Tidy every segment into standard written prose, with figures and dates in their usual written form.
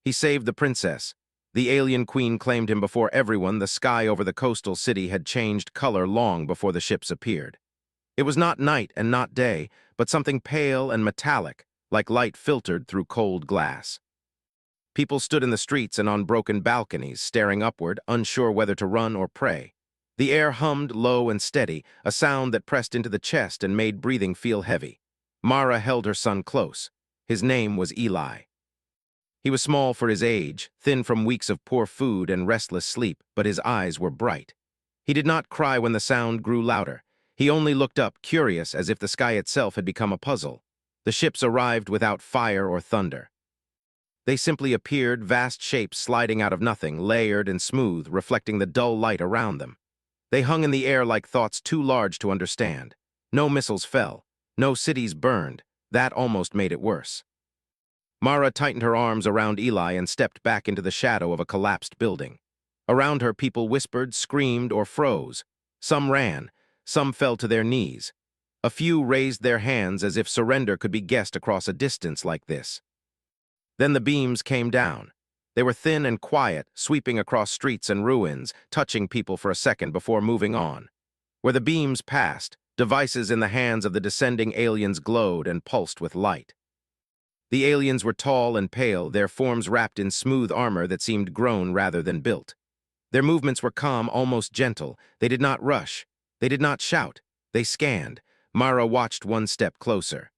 He saved the princess. The alien queen claimed him before everyone. The sky over the coastal city had changed color long before the ships appeared. It was not night and not day, but something pale and metallic, like light filtered through cold glass. People stood in the streets and on broken balconies, staring upward, unsure whether to run or pray. The air hummed low and steady, a sound that pressed into the chest and made breathing feel heavy. Mara held her son close. His name was Eli. He was small for his age, thin from weeks of poor food and restless sleep, but his eyes were bright. He did not cry when the sound grew louder. He only looked up, curious, as if the sky itself had become a puzzle. The ships arrived without fire or thunder. They simply appeared, vast shapes sliding out of nothing, layered and smooth, reflecting the dull light around them. They hung in the air like thoughts too large to understand. No missiles fell. No cities burned. That almost made it worse. Mara tightened her arms around Eli and stepped back into the shadow of a collapsed building. Around her, people whispered, screamed, or froze. Some ran. Some fell to their knees. A few raised their hands as if surrender could be guessed across a distance like this. Then the beams came down. They were thin and quiet, sweeping across streets and ruins, touching people for a second before moving on. Where the beams passed, devices in the hands of the descending aliens glowed and pulsed with light. The aliens were tall and pale, their forms wrapped in smooth armor that seemed grown rather than built. Their movements were calm, almost gentle. They did not rush. They did not shout. They scanned. Mara watched one step closer.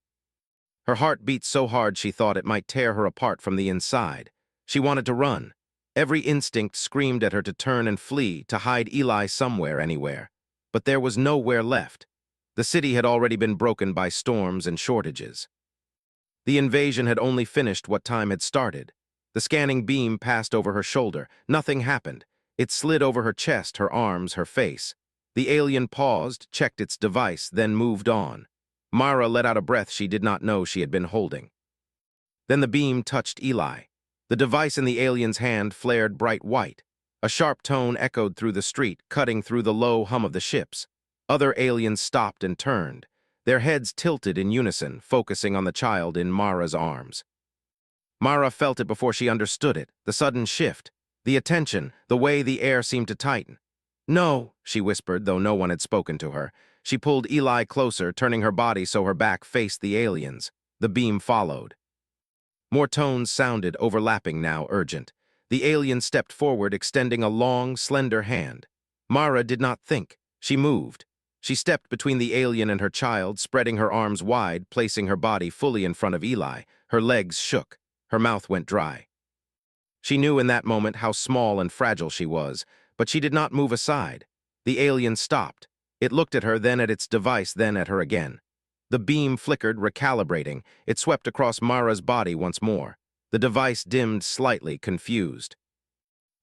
Her heart beat so hard she thought it might tear her apart from the inside. She wanted to run. Every instinct screamed at her to turn and flee, to hide Eli somewhere, anywhere. But there was nowhere left. The city had already been broken by storms and shortages. The invasion had only finished what time had started. The scanning beam passed over her shoulder. Nothing happened. It slid over her chest, her arms, her face. The alien paused, checked its device, then moved on. Mara let out a breath she did not know she had been holding. Then the beam touched Eli. The device in the alien's hand flared bright white. A sharp tone echoed through the street, cutting through the low hum of the ships. Other aliens stopped and turned. Their heads tilted in unison, focusing on the child in Mara's arms. Mara felt it before she understood it, the sudden shift, the attention, the way the air seemed to tighten. "No," she whispered, though no one had spoken to her. She pulled Eli closer, turning her body so her back faced the aliens. The beam followed. More tones sounded, overlapping now, urgent. The alien stepped forward, extending a long, slender hand. Mara did not think. She moved. She stepped between the alien and her child, spreading her arms wide, placing her body fully in front of Eli. Her legs shook. Her mouth went dry. She knew in that moment how small and fragile she was, but she did not move aside. The alien stopped. It looked at her, then at its device, then at her again. The beam flickered, recalibrating. It swept across Mara's body once more. The device dimmed slightly, confused.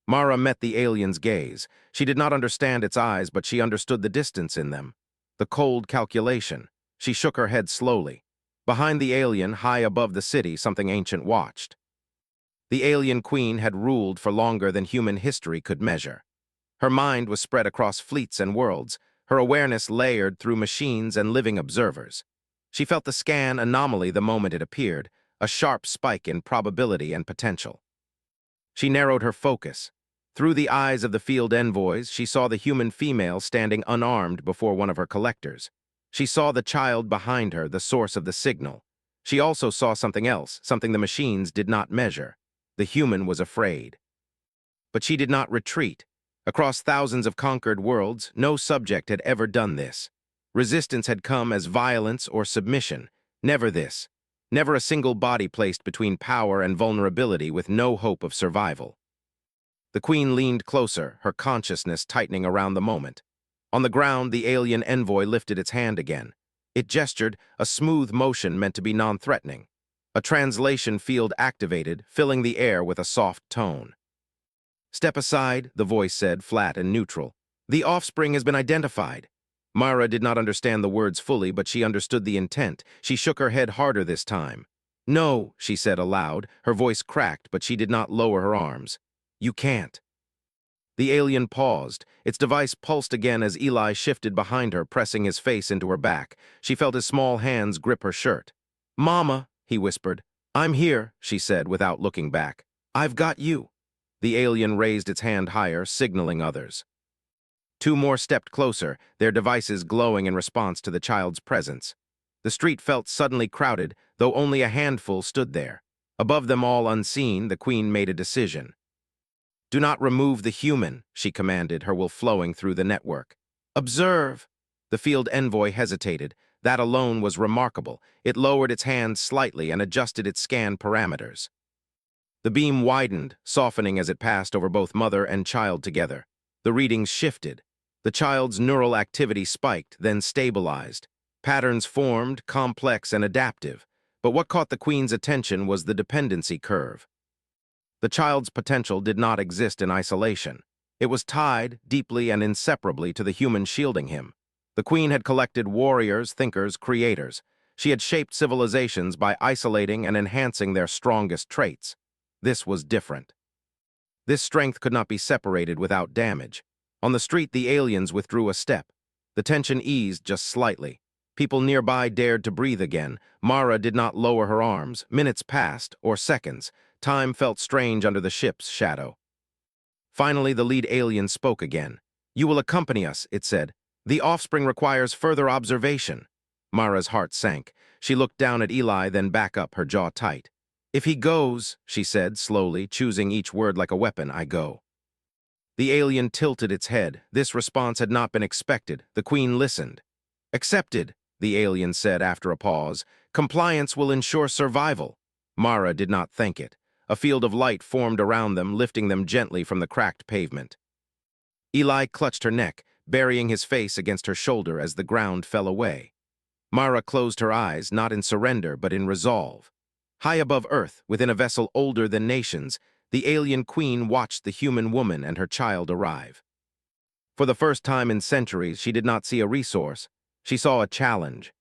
Mara met the alien's gaze. She did not understand its eyes, but she understood the distance in them. The cold calculation. She shook her head slowly. Behind the alien, high above the city, something ancient watched. The alien queen had ruled for longer than human history could measure. Her mind was spread across fleets and worlds, her awareness layered through machines and living observers. She felt the scan anomaly the moment it appeared, a sharp spike in probability and potential. She narrowed her focus. Through the eyes of the field envoys, she saw the human female standing unarmed before one of her collectors. She saw the child behind her, the source of the signal. She also saw something else, something the machines did not measure. The human was afraid. But she did not retreat. Across thousands of conquered worlds, no subject had ever done this. Resistance had come as violence or submission. Never this. Never a single body placed between power and vulnerability with no hope of survival. The queen leaned closer, her consciousness tightening around the moment. On the ground, the alien envoy lifted its hand again. It gestured, a smooth motion meant to be non-threatening. A translation field activated, filling the air with a soft tone. "Step aside," the voice said, flat and neutral. "The offspring has been identified." Mara did not understand the words fully, but she understood the intent. She shook her head harder this time. "No," she said aloud. Her voice cracked, but she did not lower her arms. "You can't." The alien paused. Its device pulsed again as Eli shifted behind her, pressing his face into her back. She felt his small hands grip her shirt. "Mama," he whispered. "I'm here," she said without looking back. I've got you. The alien raised its hand higher, signaling others. Two more stepped closer, their devices glowing in response to the child's presence. The street felt suddenly crowded, though only a handful stood there. Above them all unseen, the queen made a decision. Do not remove the human, she commanded, her will flowing through the network. Observe! The field envoy hesitated. That alone was remarkable. It lowered its hand slightly and adjusted its scan parameters. The beam widened, softening as it passed over both mother and child together. The readings shifted. The child's neural activity spiked, then stabilized. Patterns formed, complex and adaptive. But what caught the queen's attention was the dependency curve. The child's potential did not exist in isolation. It was tied, deeply and inseparably, to the human shielding him. The queen had collected warriors, thinkers, creators. She had shaped civilizations by isolating and enhancing their strongest traits. This was different. This strength could not be separated without damage. On the street, the aliens withdrew a step. The tension eased just slightly. People nearby dared to breathe again. Mara did not lower her arms. Minutes passed, or seconds. Time felt strange under the ship's shadow. Finally, the lead alien spoke again. You will accompany us, it said. The offspring requires further observation. Mara's heart sank. She looked down at Eli, then back up, her jaw tight. If he goes, she said slowly, choosing each word like a weapon, I go. The alien tilted its head. This response had not been expected. The queen listened. Accepted, the alien said after a pause. Compliance will ensure survival. Mara did not thank it. A field of light formed around them, lifting them gently from the cracked pavement. Eli clutched her neck, burying his face against her shoulder as the ground fell away. Mara closed her eyes, not in surrender, but in resolve. High above Earth, within a vessel older than nations, the alien queen watched the human woman and her child arrive. For the first time in centuries, she did not see a resource. She saw a challenge.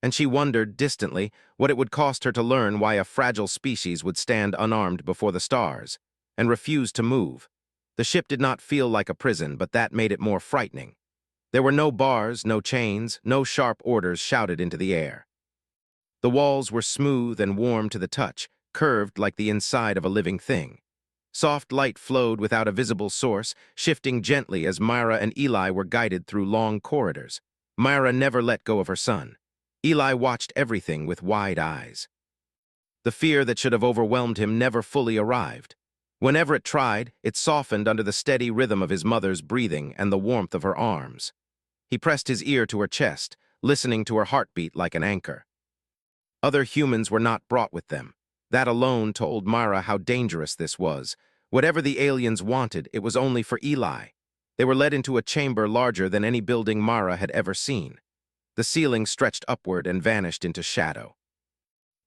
And she wondered, distantly, what it would cost her to learn why a fragile species would stand unarmed before the stars, and refuse to move. The ship did not feel like a prison, but that made it more frightening. There were no bars, no chains, no sharp orders shouted into the air. The walls were smooth and warm to the touch, curved like the inside of a living thing. Soft light flowed without a visible source, shifting gently as Myra and Eli were guided through long corridors. Myra never let go of her son. Eli watched everything with wide eyes. The fear that should have overwhelmed him never fully arrived. Whenever it tried, it softened under the steady rhythm of his mother's breathing and the warmth of her arms. He pressed his ear to her chest, listening to her heartbeat like an anchor. Other humans were not brought with them. That alone told Myra how dangerous this was. Whatever the aliens wanted, it was only for Eli. They were led into a chamber larger than any building Myra had ever seen. The ceiling stretched upward and vanished into shadow.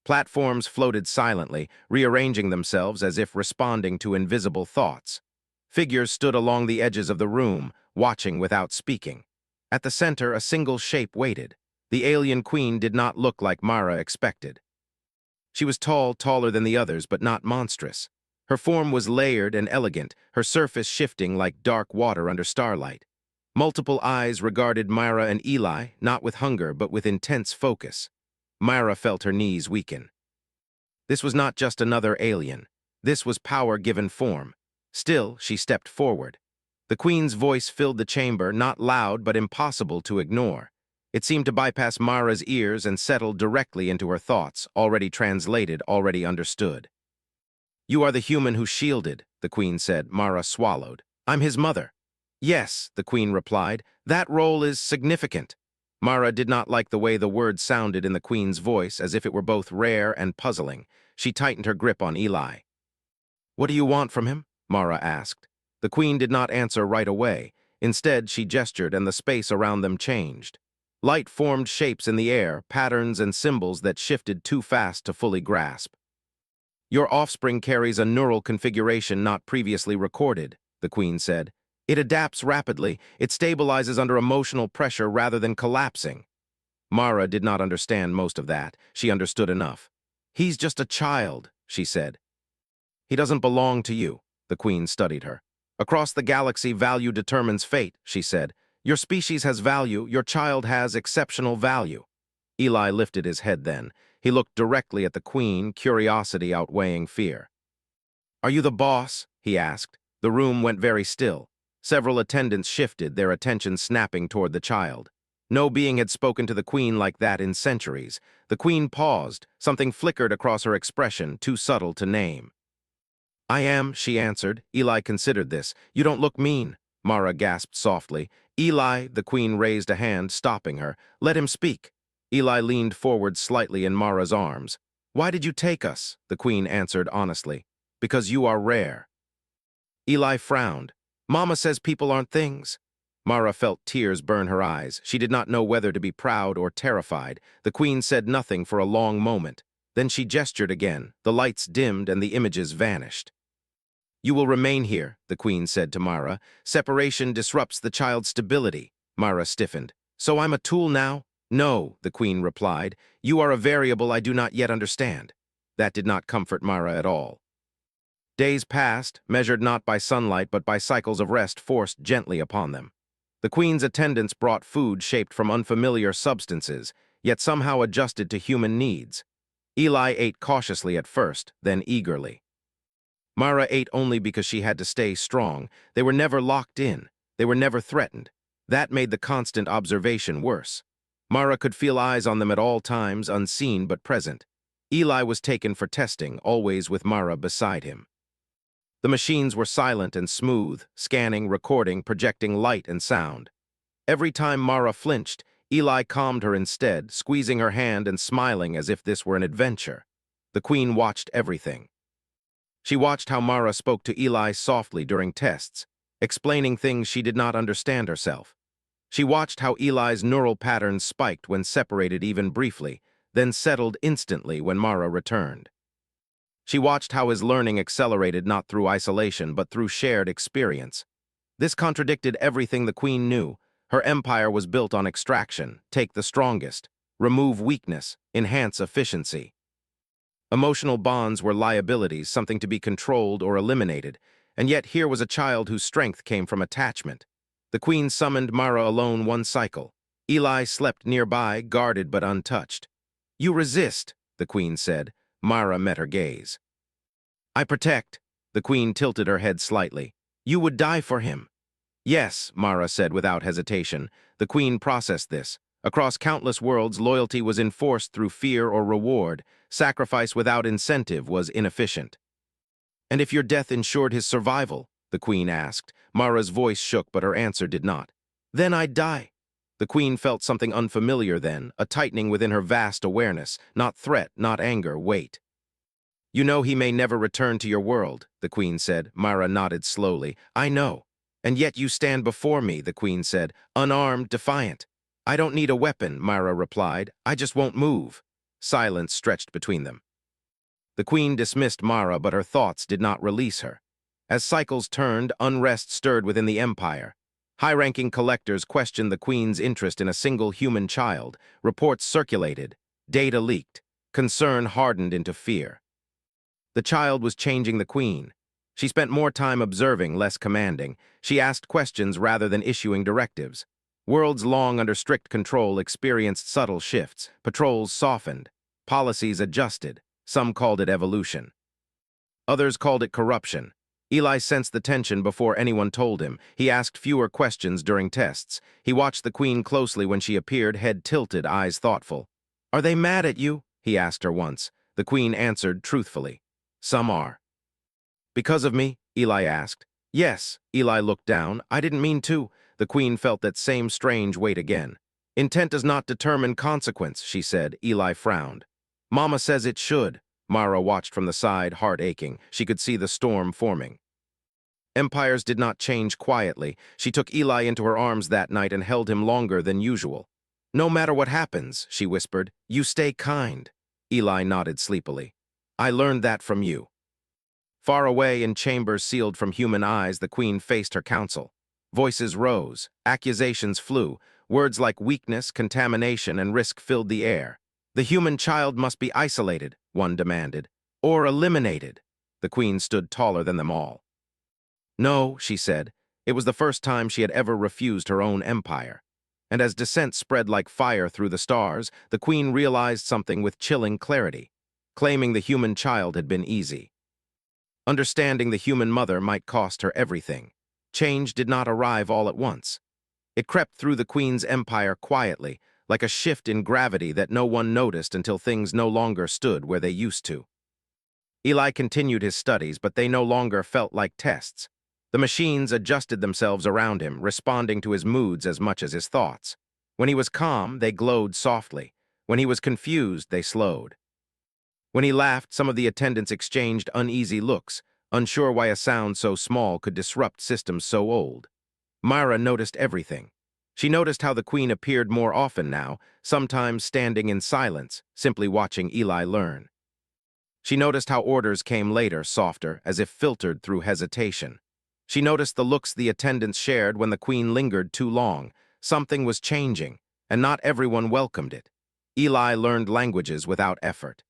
Platforms floated silently, rearranging themselves as if responding to invisible thoughts. Figures stood along the edges of the room, watching without speaking. At the center, a single shape waited. The alien queen did not look like Myra expected. She was tall, taller than the others, but not monstrous. Her form was layered and elegant, her surface shifting like dark water under starlight. Multiple eyes regarded Myra and Eli, not with hunger, but with intense focus. Myra felt her knees weaken. This was not just another alien. This was power given form. Still, she stepped forward. The queen's voice filled the chamber, not loud but impossible to ignore. It seemed to bypass Myra's ears and settle directly into her thoughts, already translated, already understood. You are the human who shielded, the queen said. Myra swallowed. I'm his mother. Yes, the queen replied. That role is significant. Myra did not like the way the words sounded in the queen's voice, as if it were both rare and puzzling. She tightened her grip on Eli. What do you want from him? Myra asked. The queen did not answer right away. Instead, she gestured and the space around them changed. Light formed shapes in the air, patterns and symbols that shifted too fast to fully grasp. Your offspring carries a neural configuration not previously recorded, the queen said. It adapts rapidly. It stabilizes under emotional pressure rather than collapsing. Myra did not understand most of that. She understood enough. He's just a child, she said. He doesn't belong to you, the queen studied her. Across the galaxy, value determines fate, she said. Your species has value, your child has exceptional value. Eli lifted his head then. He looked directly at the queen, curiosity outweighing fear. "Are you the boss?" he asked. The room went very still. Several attendants shifted, their attention snapping toward the child. No being had spoken to the queen like that in centuries. The queen paused. Something flickered across her expression, too subtle to name. "I am," she answered. Eli considered this. "You don't look mean." Mara gasped softly. "Eli," the queen raised a hand, stopping her. "Let him speak." Eli leaned forward slightly in Mara's arms. "Why did you take us?" the queen answered honestly. "Because you are rare." Eli frowned. "Mama says people aren't things." Mara felt tears burn her eyes. She did not know whether to be proud or terrified. The queen said nothing for a long moment. Then she gestured again. The lights dimmed and the images vanished. "You will remain here," the queen said to Mara. "Separation disrupts the child's stability." Mara stiffened. "So I'm a tool now?" "No," the queen replied. "You are a variable I do not yet understand." That did not comfort Mara at all. Days passed, measured not by sunlight but by cycles of rest forced gently upon them. The queen's attendants brought food shaped from unfamiliar substances, yet somehow adjusted to human needs. Eli ate cautiously at first, then eagerly. Mara ate only because she had to stay strong. They were never locked in. They were never threatened. That made the constant observation worse. Mara could feel eyes on them at all times, unseen but present. Eli was taken for testing, always with Mara beside him. The machines were silent and smooth, scanning, recording, projecting light and sound. Every time Mara flinched, Eli calmed her instead, squeezing her hand and smiling as if this were an adventure. The queen watched everything. She watched how Mara spoke to Eli softly during tests, explaining things she did not understand herself. She watched how Eli's neural patterns spiked when separated even briefly, then settled instantly when Mara returned. She watched how his learning accelerated not through isolation but through shared experience. This contradicted everything the queen knew. Her empire was built on extraction, take the strongest, remove weakness, enhance efficiency. Emotional bonds were liabilities, something to be controlled or eliminated, and yet here was a child whose strength came from attachment. The queen summoned Mara alone one cycle. Eli slept nearby, guarded but untouched. "You resist," the queen said. Mara met her gaze. "I protect." The queen tilted her head slightly. "You would die for him." "Yes," Mara said without hesitation. The queen processed this. Across countless worlds, loyalty was enforced through fear or reward. Sacrifice without incentive was inefficient. "And if your death ensured his survival?" the queen asked. Mara's voice shook, but her answer did not. "Then I'd die." The queen felt something unfamiliar then, a tightening within her vast awareness. Not threat, not anger, wait. "You know he may never return to your world," the queen said. Mara nodded slowly. "I know. And yet you stand before me," the queen said, unarmed, defiant. "I don't need a weapon," Mara replied. "I just won't move." Silence stretched between them. The queen dismissed Mara, but her thoughts did not release her. As cycles turned, unrest stirred within the empire. High-ranking collectors questioned the queen's interest in a single human child. Reports circulated. Data leaked. Concern hardened into fear. The child was changing the queen. She spent more time observing, less commanding. She asked questions rather than issuing directives. Worlds long under strict control experienced subtle shifts. Patrols softened. Policies adjusted. Some called it evolution. Others called it corruption. Eli sensed the tension before anyone told him. He asked fewer questions during tests. He watched the queen closely when she appeared, head tilted, eyes thoughtful. "Are they mad at you?" he asked her once. The queen answered truthfully. "Some are." "Because of me?" Eli asked. "Yes." Eli looked down. "I didn't mean to." The queen felt that same strange weight again. "Intent does not determine consequence," she said. Eli frowned. "Mama says it should." Mara watched from the side, heart aching. She could see the storm forming. Empires did not change quietly. She took Eli into her arms that night and held him longer than usual. "No matter what happens," she whispered, "you stay kind." Eli nodded sleepily. "I learned that from you." Far away in chambers sealed from human eyes, the queen faced her council. Voices rose, accusations flew, words like weakness, contamination, and risk filled the air. "The human child must be isolated," one demanded, "or eliminated." The queen stood taller than them all. "No," she said. It was the first time she had ever refused her own empire. And as dissent spread like fire through the stars, the queen realized something with chilling clarity. Claiming the human child had been easy. Understanding the human mother might cost her everything. Change did not arrive all at once. It crept through the Queen's empire quietly, like a shift in gravity that no one noticed until things no longer stood where they used to. Eli continued his studies, but they no longer felt like tests. The machines adjusted themselves around him, responding to his moods as much as his thoughts. When he was calm, they glowed softly. When he was confused, they slowed. When he laughed, some of the attendants exchanged uneasy looks, unsure why a sound so small could disrupt systems so old. Myra noticed everything. She noticed how the Queen appeared more often now, sometimes standing in silence, simply watching Eli learn. She noticed how orders came later, softer, as if filtered through hesitation. She noticed the looks the attendants shared when the Queen lingered too long. Something was changing, and not everyone welcomed it. Eli learned languages without effort.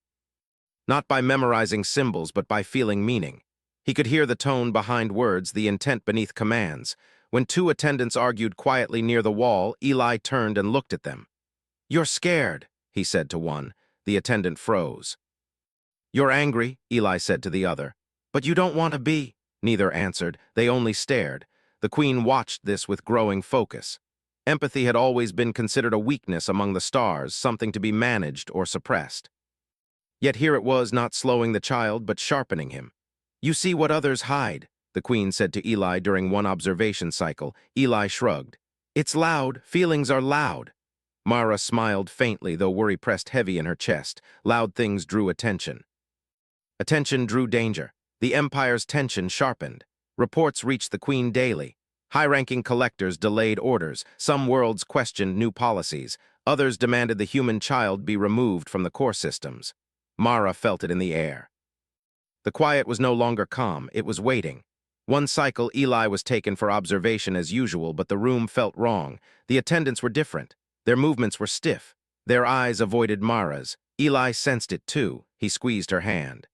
Not by memorizing symbols, but by feeling meaning. He could hear the tone behind words, the intent beneath commands. When two attendants argued quietly near the wall, Eli turned and looked at them. "You're scared," he said to one. The attendant froze. "You're angry," Eli said to the other. "But you don't want to be." Neither answered. They only stared. The Queen watched this with growing focus. Empathy had always been considered a weakness among the stars, something to be managed or suppressed. Yet here it was, not slowing the child, but sharpening him. "You see what others hide," the Queen said to Eli during one observation cycle. Eli shrugged. "It's loud. Feelings are loud." Mara smiled faintly, though worry pressed heavy in her chest. Loud things drew attention. Attention drew danger. The Empire's tension sharpened. Reports reached the Queen daily. High-ranking collectors delayed orders. Some worlds questioned new policies. Others demanded the human child be removed from the core systems. Mara felt it in the air. The quiet was no longer calm. It was waiting. One cycle, Eli was taken for observation as usual, but the room felt wrong. The attendants were different. Their movements were stiff. Their eyes avoided Mara's. Eli sensed it too. He squeezed her hand.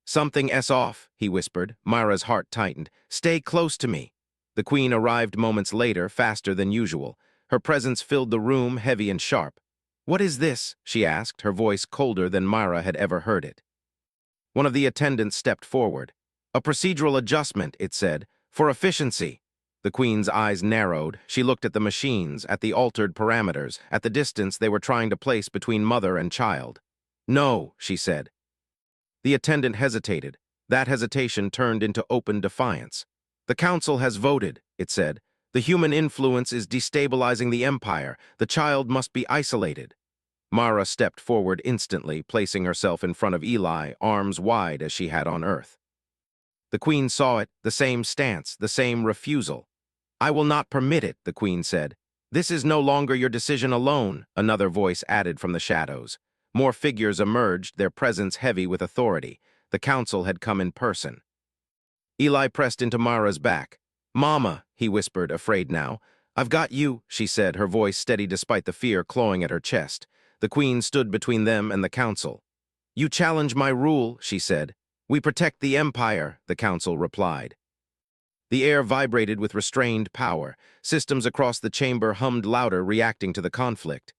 "Something's off," he whispered. Myra's heart tightened. "Stay close to me." The Queen arrived moments later, faster than usual. Her presence filled the room, heavy and sharp. "What is this?" she asked, her voice colder than Myra had ever heard it. One of the attendants stepped forward. "A procedural adjustment," it said, "for efficiency." The Queen's eyes narrowed. She looked at the machines, at the altered parameters, at the distance they were trying to place between mother and child. "No," she said. The attendant hesitated. That hesitation turned into open defiance. "The Council has voted," it said. "The human influence is destabilizing the Empire. The child must be isolated." Mara stepped forward instantly, placing herself in front of Eli, arms wide as she had on Earth. The Queen saw it, the same stance, the same refusal. "I will not permit it," the Queen said. "This is no longer your decision alone," another voice added from the shadows. More figures emerged, their presence heavy with authority. The Council had come in person. Eli pressed into Mara's back. "Mama," he whispered, afraid now. "I've got you," she said, her voice steady despite the fear clawing at her chest. The Queen stood between them and the Council. "You challenge my rule," she said. "We protect the Empire," the Council replied. The air vibrated with restrained power. Systems across the chamber hummed louder, reacting to the conflict.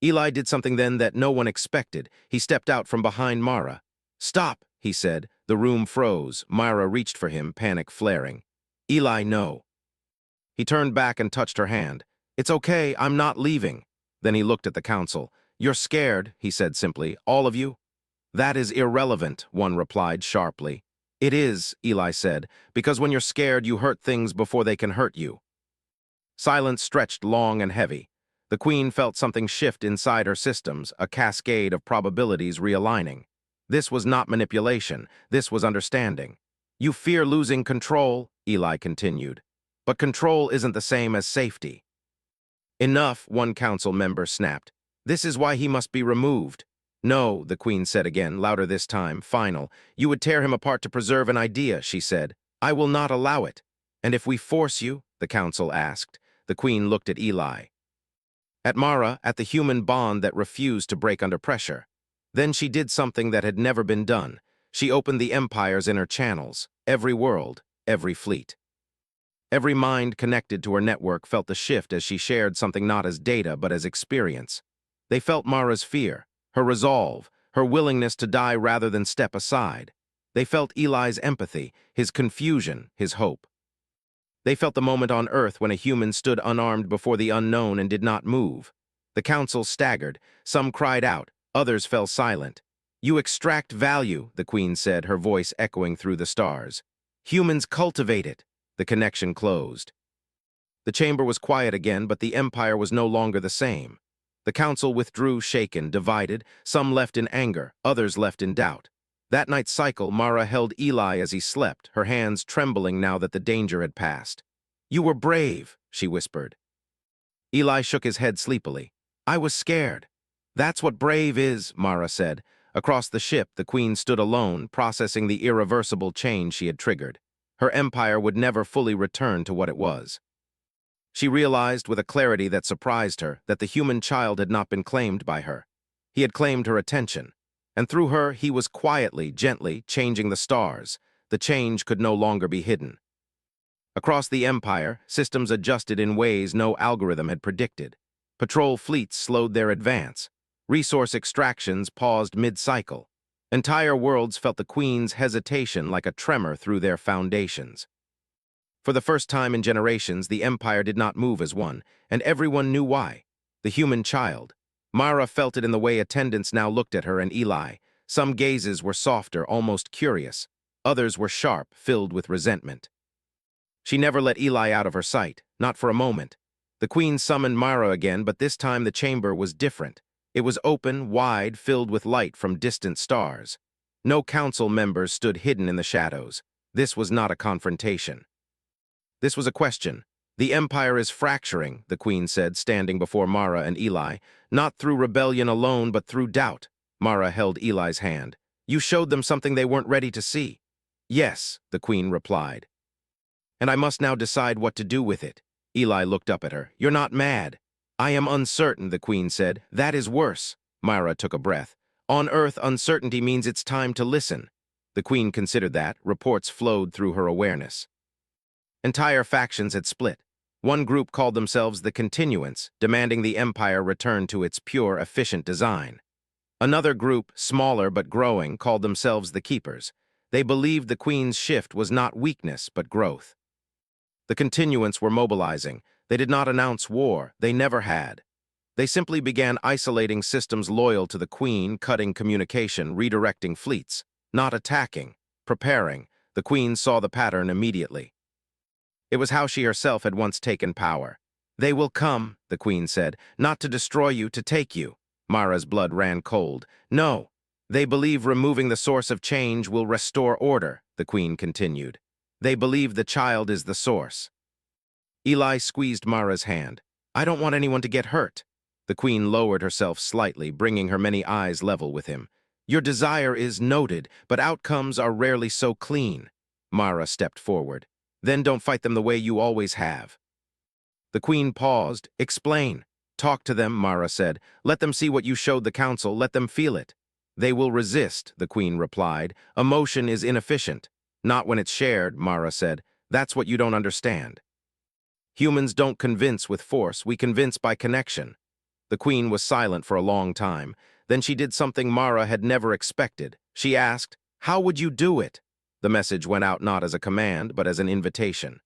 Eli did something then that no one expected. He stepped out from behind Mara. "Stop," he said. The room froze. Myra reached for him, panic flaring. "Eli, no." He turned back and touched her hand. "It's okay, I'm not leaving." Then he looked at the Council. "You're scared," he said simply. "All of you?" "That is irrelevant," one replied sharply. "It is," Eli said, "because when you're scared, you hurt things before they can hurt you." Silence stretched long and heavy. The Queen felt something shift inside her systems, a cascade of probabilities realigning. This was not manipulation. This was understanding. "You fear losing control," Eli continued. "But control isn't the same as safety." "Enough," one council member snapped. "This is why he must be removed." "No," the Queen said again, louder this time, final. "You would tear him apart to preserve an idea," she said. "I will not allow it." "And if we force you?" the council asked. The Queen looked at Eli. At Mara, at the human bond that refused to break under pressure. Then she did something that had never been done. She opened the Empire's inner channels, every world, every fleet. Every mind connected to her network felt the shift as she shared something not as data but as experience. They felt Mara's fear, her resolve, her willingness to die rather than step aside. They felt Eli's empathy, his confusion, his hope. They felt the moment on Earth when a human stood unarmed before the unknown and did not move. The council staggered. Some cried out. Others fell silent. "You extract value," the Queen said, her voice echoing through the stars. "Humans cultivate it." The connection closed. The chamber was quiet again, but the Empire was no longer the same. The council withdrew, shaken, divided, some left in anger, others left in doubt. That night's cycle, Mara held Eli as he slept, her hands trembling now that the danger had passed. "You were brave," she whispered. Eli shook his head sleepily. "I was scared." "That's what brave is," Mara said. Across the ship, the Queen stood alone, processing the irreversible change she had triggered. Her empire would never fully return to what it was. She realized, with a clarity that surprised her, that the human child had not been claimed by her. He had claimed her attention. And through her, he was quietly, gently, changing the stars. The change could no longer be hidden. Across the Empire, systems adjusted in ways no algorithm had predicted. Patrol fleets slowed their advance. Resource extractions paused mid-cycle. Entire worlds felt the Queen's hesitation like a tremor through their foundations. For the first time in generations, the Empire did not move as one, and everyone knew why. The human child. Mara felt it in the way attendants now looked at her and Eli. Some gazes were softer, almost curious. Others were sharp, filled with resentment. She never let Eli out of her sight, not for a moment. The Queen summoned Mara again, but this time the chamber was different. It was open, wide, filled with light from distant stars. No council members stood hidden in the shadows. This was not a confrontation. This was a question. "The Empire is fracturing," the Queen said, standing before Mara and Eli. "Not through rebellion alone, but through doubt." Mara held Eli's hand. "You showed them something they weren't ready to see." "Yes," the Queen replied. "And I must now decide what to do with it." Eli looked up at her. "You're not mad." "I am uncertain," the Queen said. "That is worse." Mara took a breath. "On Earth, uncertainty means it's time to listen." The Queen considered that. Reports flowed through her awareness. Entire factions had split. One group called themselves the Continuance, demanding the Empire return to its pure, efficient design. Another group, smaller but growing, called themselves the Keepers. They believed the Queen's shift was not weakness, but growth. The Continuance were mobilizing. They did not announce war. They never had. They simply began isolating systems loyal to the Queen, cutting communication, redirecting fleets. Not attacking, preparing. The Queen saw the pattern immediately. It was how she herself had once taken power. "They will come," the Queen said, "not to destroy you, to take you." Mara's blood ran cold. "No. They believe removing the source of change will restore order," the Queen continued. "They believe the child is the source." Eli squeezed Mara's hand. "I don't want anyone to get hurt." The Queen lowered herself slightly, bringing her many eyes level with him. "Your desire is noted, but outcomes are rarely so clean." Mara stepped forward. "Then don't fight them the way you always have." The Queen paused. "Explain." "Talk to them," Mara said. "Let them see what you showed the council. Let them feel it." "They will resist," the Queen replied. "Emotion is inefficient." "Not when it's shared," Mara said. "That's what you don't understand. Humans don't convince with force. We convince by connection." The Queen was silent for a long time. Then she did something Mara had never expected. She asked, "How would you do it?" The message went out not as a command, but as an invitation.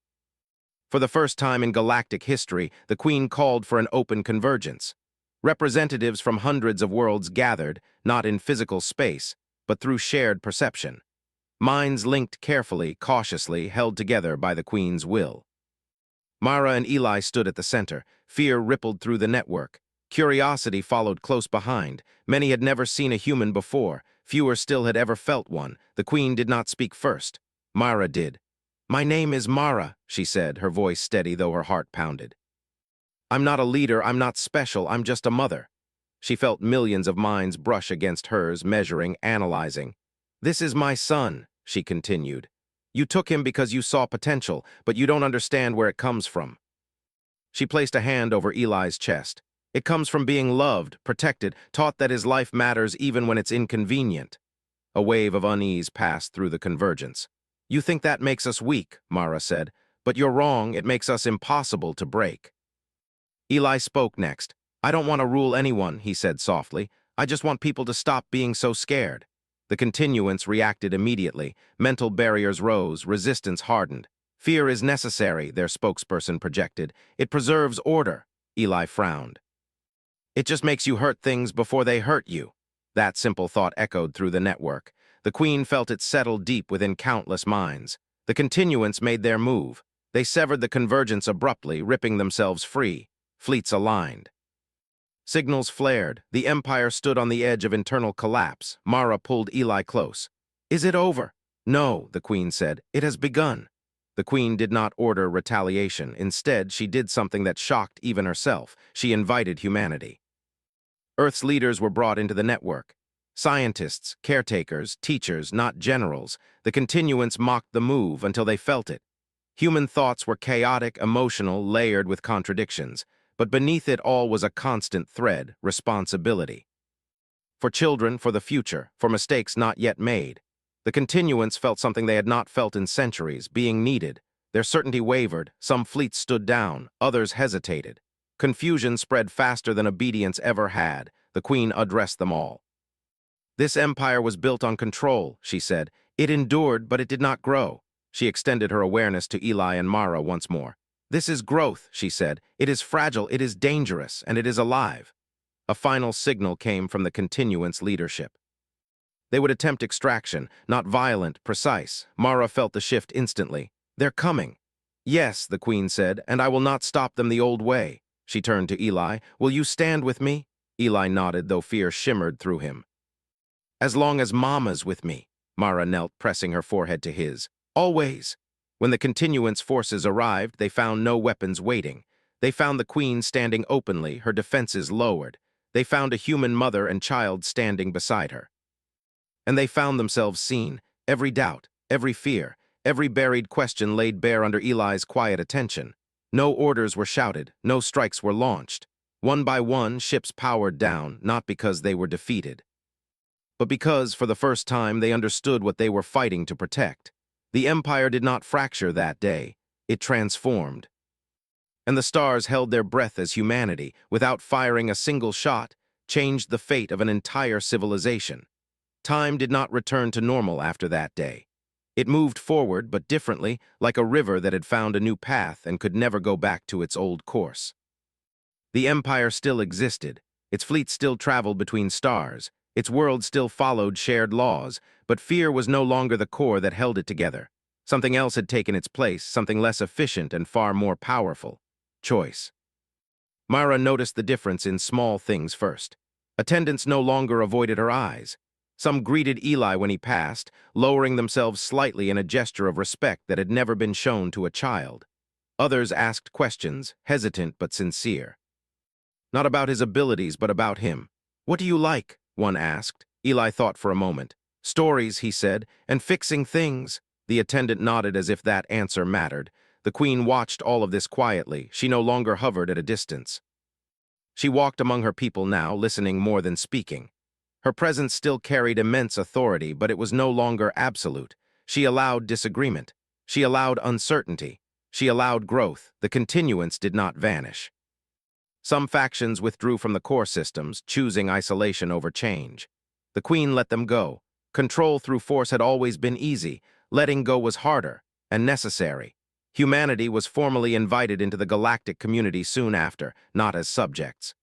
For the first time in galactic history, the Queen called for an open convergence. Representatives from hundreds of worlds gathered, not in physical space, but through shared perception. Minds linked carefully, cautiously, held together by the Queen's will. Mara and Eli stood at the center. Fear rippled through the network. Curiosity followed close behind. Many had never seen a human before. Fewer still had ever felt one. The Queen did not speak first. Mara did. "My name is Mara," she said, her voice steady though her heart pounded. "I'm not a leader, I'm not special, I'm just a mother." She felt millions of minds brush against hers, measuring, analyzing. "This is my son," she continued. "You took him because you saw potential, but you don't understand where it comes from." She placed a hand over Eli's chest. "It comes from being loved, protected, taught that his life matters even when it's inconvenient." A wave of unease passed through the convergence. "You think that makes us weak," Mara said, "but you're wrong, it makes us impossible to break." Eli spoke next. "I don't want to rule anyone," he said softly. "I just want people to stop being so scared." The continuance reacted immediately. Mental barriers rose, resistance hardened. Fear is necessary, their spokesperson projected. It preserves order. Eli frowned. It just makes you hurt things before they hurt you. That simple thought echoed through the network. The Queen felt it settle deep within countless minds. The continuance made their move. They severed the convergence abruptly, ripping themselves free. Fleets aligned. Signals flared. The Empire stood on the edge of internal collapse. Mara pulled Eli close. Is it over? No, the Queen said. It has begun. The Queen did not order retaliation. Instead, she did something that shocked even herself. She invited humanity. Earth's leaders were brought into the network. Scientists, caretakers, teachers, not generals. The continuance mocked the move until they felt it. Human thoughts were chaotic, emotional, layered with contradictions. But beneath it all was a constant thread: responsibility. For children, for the future, for mistakes not yet made. The continuance felt something they had not felt in centuries: being needed. Their certainty wavered. Some fleets stood down, others hesitated. Confusion spread faster than obedience ever had. The Queen addressed them all. This empire was built on control, she said. It endured, but it did not grow. She extended her awareness to Eli and Mara once more. This is growth, she said. It is fragile, it is dangerous, and it is alive. A final signal came from the continuance leadership. They would attempt extraction, not violent, precise. Mara felt the shift instantly. They're coming. Yes, the Queen said, and I will not stop them the old way. She turned to Eli. Will you stand with me? Eli nodded, though fear shimmered through him. As long as Mama's with me. Mara knelt, pressing her forehead to his. Always. When the continuance forces arrived, they found no weapons waiting. They found the Queen standing openly, her defenses lowered. They found a human mother and child standing beside her. And they found themselves seen. Every doubt, every fear, every buried question laid bare under Eli's quiet attention. No orders were shouted, no strikes were launched. One by one, ships powered down, not because they were defeated, but because, for the first time, they understood what they were fighting to protect. The Empire did not fracture that day. It transformed. And the stars held their breath as humanity, without firing a single shot, changed the fate of an entire civilization. Time did not return to normal after that day. It moved forward, but differently, like a river that had found a new path and could never go back to its old course. The Empire still existed. Its fleet still traveled between stars. Its world still followed shared laws, but fear was no longer the core that held it together. Something else had taken its place, something less efficient and far more powerful. Choice. Mara noticed the difference in small things first. Attendants no longer avoided her eyes. Some greeted Eli when he passed, lowering themselves slightly in a gesture of respect that had never been shown to a child. Others asked questions, hesitant but sincere. Not about his abilities, but about him. What do you like? One asked. Eli thought for a moment. Stories, he said, and fixing things. The attendant nodded as if that answer mattered. The Queen watched all of this quietly. She no longer hovered at a distance. She walked among her people now, listening more than speaking. Her presence still carried immense authority, but it was no longer absolute. She allowed disagreement. She allowed uncertainty. She allowed growth. The continuance did not vanish. Some factions withdrew from the core systems, choosing isolation over change. The Queen let them go. Control through force had always been easy. Letting go was harder and necessary. Humanity was formally invited into the galactic community soon after, not as subjects.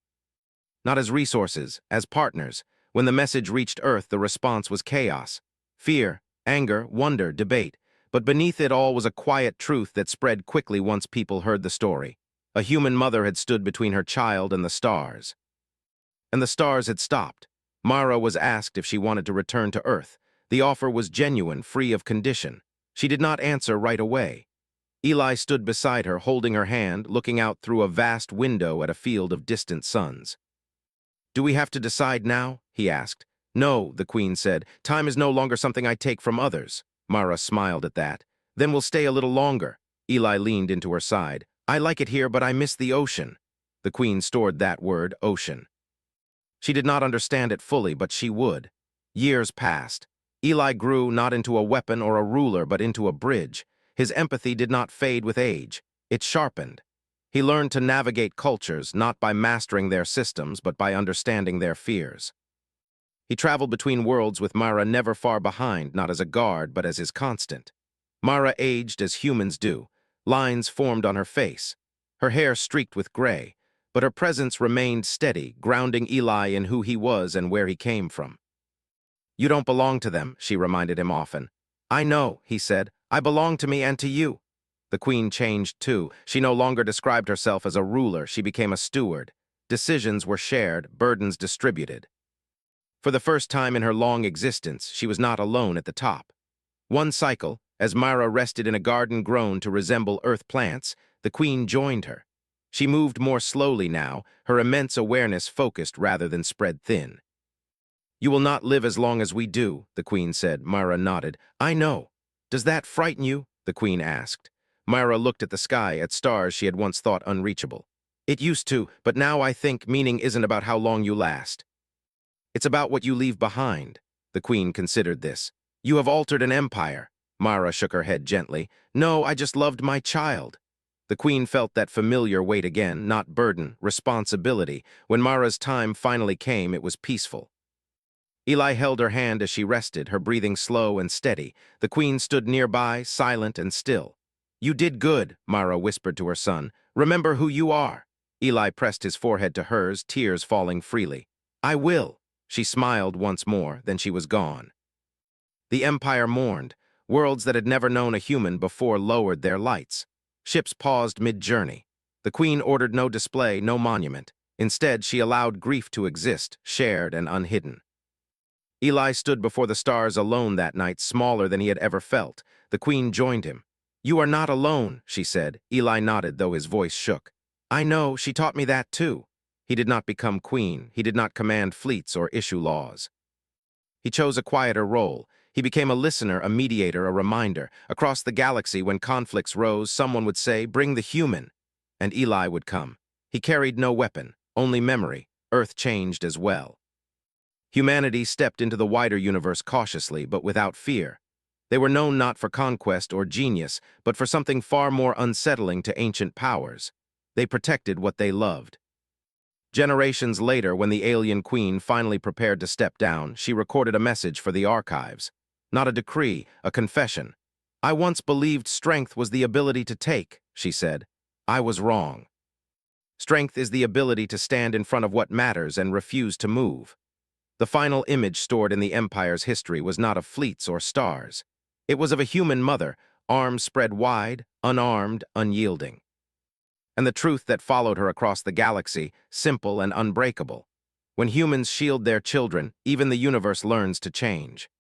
Not as resources, as partners. When the message reached Earth, the response was chaos. Fear, anger, wonder, debate. But beneath it all was a quiet truth that spread quickly once people heard the story. A human mother had stood between her child and the stars. And the stars had stopped. Mara was asked if she wanted to return to Earth. The offer was genuine, free of condition. She did not answer right away. Eli stood beside her, holding her hand, looking out through a vast window at a field of distant suns. Do we have to decide now? He asked. No, the Queen said. Time is no longer something I take from others. Mara smiled at that. Then we'll stay a little longer. Eli leaned into her side. I like it here, but I miss the ocean. The Queen stored that word, ocean. She did not understand it fully, but she would. Years passed. Eli grew not into a weapon or a ruler, but into a bridge. His empathy did not fade with age. It sharpened. He learned to navigate cultures, not by mastering their systems, but by understanding their fears. He traveled between worlds with Mara never far behind, not as a guard, but as his constant. Mara aged as humans do. Lines formed on her face, her hair streaked with gray, but her presence remained steady, grounding Eli in who he was and where he came from. "You don't belong to them," she reminded him often. "I know," he said. "I belong to me and to you." The queen changed too. She no longer described herself as a ruler, she became a steward. Decisions were shared, burdens distributed. For the first time in her long existence, she was not alone at the top. One cycle, as Myra rested in a garden grown to resemble earth plants, the queen joined her. She moved more slowly now, her immense awareness focused rather than spread thin. "You will not live as long as we do," the queen said. Myra nodded. "I know. Does that frighten you?" the queen asked. Myra looked at the sky, at stars she had once thought unreachable. "It used to, but now I think meaning isn't about how long you last. It's about what you leave behind." The queen considered this. "You have altered an empire." Mara shook her head gently. "No, I just loved my child." The queen felt that familiar weight again, not burden, responsibility. When Mara's time finally came, it was peaceful. Eli held her hand as she rested, her breathing slow and steady. The queen stood nearby, silent and still. "You did good," Mara whispered to her son. "Remember who you are." Eli pressed his forehead to hers, tears falling freely. "I will." She smiled once more, then she was gone. The Empire mourned. Worlds that had never known a human before lowered their lights. Ships paused mid-journey. The queen ordered no display, no monument. Instead, she allowed grief to exist, shared and unhidden. Eli stood before the stars alone that night, smaller than he had ever felt. The queen joined him. "You are not alone," she said. Eli nodded, though his voice shook. "I know, she taught me that too." He did not become queen. He did not command fleets or issue laws. He chose a quieter role. He became a listener, a mediator, a reminder. Across the galaxy, when conflicts rose, someone would say, "Bring the human," and Eli would come. He carried no weapon, only memory. Earth changed as well. Humanity stepped into the wider universe cautiously, but without fear. They were known not for conquest or genius, but for something far more unsettling to ancient powers. They protected what they loved. Generations later, when the alien queen finally prepared to step down, she recorded a message for the archives. Not a decree, a confession. "I once believed strength was the ability to take," she said. "I was wrong. Strength is the ability to stand in front of what matters and refuse to move." The final image stored in the Empire's history was not of fleets or stars. It was of a human mother, arms spread wide, unarmed, unyielding. And the truth that followed her across the galaxy, simple and unbreakable. When humans shield their children, even the universe learns to change.